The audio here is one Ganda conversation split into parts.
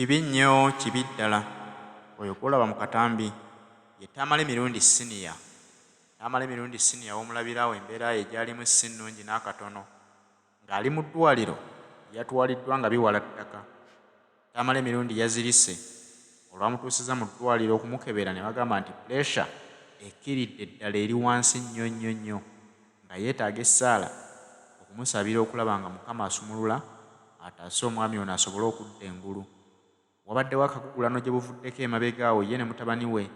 Kibi nnyo kibi ddala oyo kulaba mu katambi ye Tamale Mirundi Senior. Tamale Mirundi Senior w'omulabirawo embeera ye gyalimu si nnungi n'akatono ng'ali mu ddwaliro yatwaliddwa nga Biwala Ttaka. Tamale Mirundi yazirise olwamutuusiza mu ddwaliro okumukebera ne bagamba nti puleesha ekkiridde eddala eri wansi nnyo nnyo nnyo nga yeetaaga essaala okumusabira okulaba nga Mukama asumulula ataase omwami ono asobole okudda engulu. Wabaddewo akakugulano gye buvuddeko emabega awo ye ne mutabani we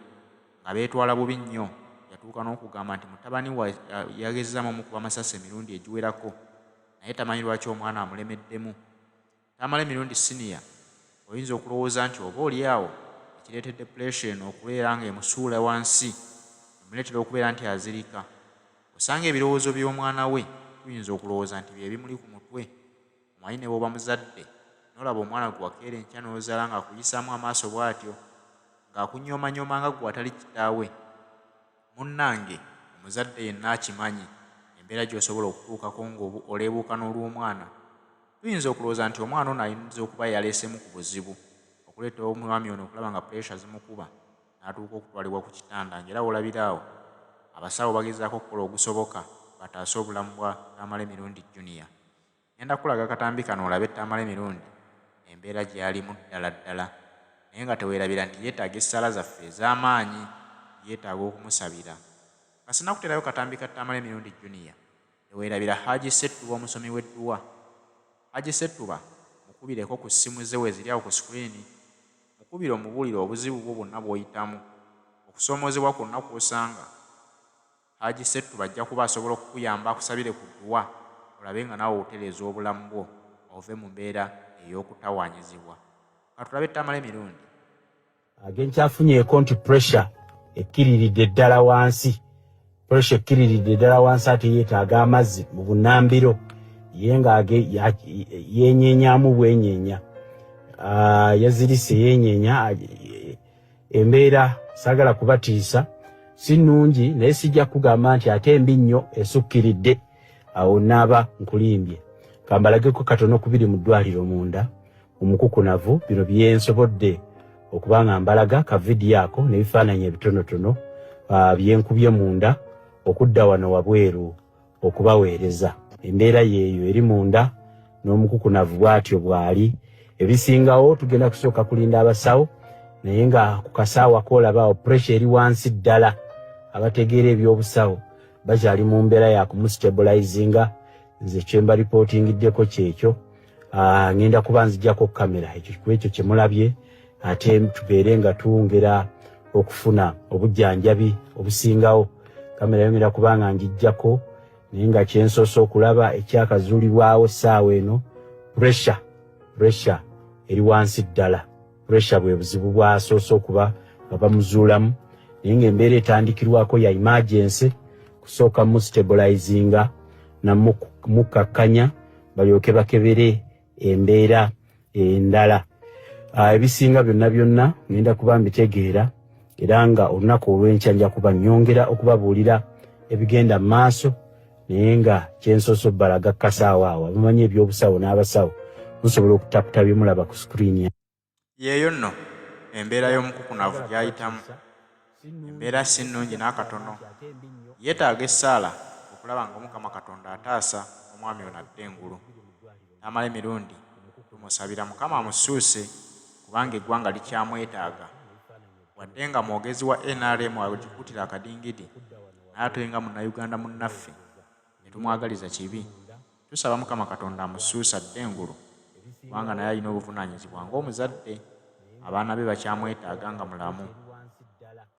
nga beetwala bubi nnyo. Yatuuka n'okugamba nti mutabani we yagezzaamu omukuba amasasi emirundi egiwerako naye tamanyi lwaki omwana amulemeddemu. Tamale Mirundi Senior oyinza okulowooza nti oba oli awo ekireetedde puleesha eno okubeera nga emusuula wansi emuleetera okubeera nti azirika. Osanga ebirowoozo by'omwana we tuyinza okulowooza nti bye bimuli ku mutwe. Omanyi ne bw'oba muzadde n'olaba omwana gwe wakeera enkya n'ozaala ng'akuyisaamu amaaso bw'atyo ng'akunyoomanyoma nga gwe atali kitaawe. Munnange omuzadde yenna akimanyi embeera gy'osobola okutuukako ng'oleebuuka n'olw'omwana. Tuyinza okulowooza nti omwana ono ayinza okuba yaleesemu ku buzibu okuleetera omwami ono okulaba nga puleesha zimukuba n'atuuka okutwalibwa ku kitanda ng'era olabira awo abasawo bagezaako okukola ogusoboka bataase obulamu bwa Tamale Mirundi Junior. Ngenda kulaga akatambi kano olabe Tamale Mirundi embeera gy'alimu ddala ddala naye nga teweerabira nti yeetaaga essaala zaffe ez'amaanyi, yeetaaga okumusabira. Kasina kuterayo katambi ka Tamale Mirundi Junior teweerabira Haji Settuba omusomi w'edduwa. Haji Settuba mukubireko ku ssimu ze weziri awo ku sikuriini, mukubire omubuulire obuzibu bwo bwonna bw'oyitamu, okusoomoozebwa kwonna kw'osanga. Haji Settuba ajja kuba asobola okukuyamba akusabire ku dduwa olabe nga naawe otereeza obulamu bwo ove mu mbeera ey'okutawaanyizibwa. Katulabe Tamale Mirundi. Agenkyafunyeeko nti puresha ekkiriridde ddala wansi. Puresha ekkiriridde ddala wansi ate yeetaaga amazzi mu bunnambiro ye nga yeenyeenyaamu bwenyeenya. Yazirise yeenyeenya. Embeera saagala kubatiisa si nnungi naye sijja kugamba nti ate embi nnyo esukkiridde. Awo naaba nkulimbye kambalageko katono kubiri mu ddwaliro munda omukukunavu bino byensobodde okuba nga mbalaga ka vidiyo ako n'ebifaananyi ebitonotono byenkubye munda okudda wano wabweru okubaweereza. Embeera yeeyo eri munda n'omukukunavu bw'atyo bw'ali. Ebisingawo tugenda kusooka kulinda abasawo naye nga ku kasaawa koolabaawo puresha eri wansi ddala. Abategeera eby'obusawo bakyali mu mbeera ya kumustabulayizinga. Nze kyemba ripootingiddeko kyekyo. Ngenda kuba nzijjako kamera ekyo kye mulabye ate tubeere nga tuwongera okufuna obujjanjabi obusingawo. Kamera yongera kuba nga ngijjako naye nga kyensoose okulaba ekyakazuulibwawo essaawa eno puresha eri wansi ddala. Puresha bwe buzibu bwasoose okuba nga bamuzuulamu naye ng'embeera etandikirwako ya emergency kusooka mustabulayizinga namukakkanya balyoke bakebere embeera endala. Ebisinga byonna ngenda kuba mbitegeera era nga olunaku olw'enkya nja kuba nnyongera okubabuulira ebigenda mu maaso naye nga kyensoose obbalaga kasaawa awo abamanyi eby'obusawo n'abasawo musobola okutaputa bye mulaba ku sikuriini. Yeeyo nno embeera y'omukukunavu gy'ayitamu, embeera si nnungi n'akatono. Yeetaaga essaala okulaba nga Mukama Katonda ataasa omwami ono adda engulu. Tamale Mirundi tumusabira Mukama amusuuse kubanga eggwanga likyamwetaaga. Wadde nga mwogezi wa NRM agikuutira akadingidi naye ate nga munnayuganda munnaffe ne tumwagaliza kibi. Tusaba Mukama Katonda amusuuse adda engulu kubanga naye alina obuvunaanyizibwa ng'omuzadde. Abaana be bakyamwetaaga nga mulamu.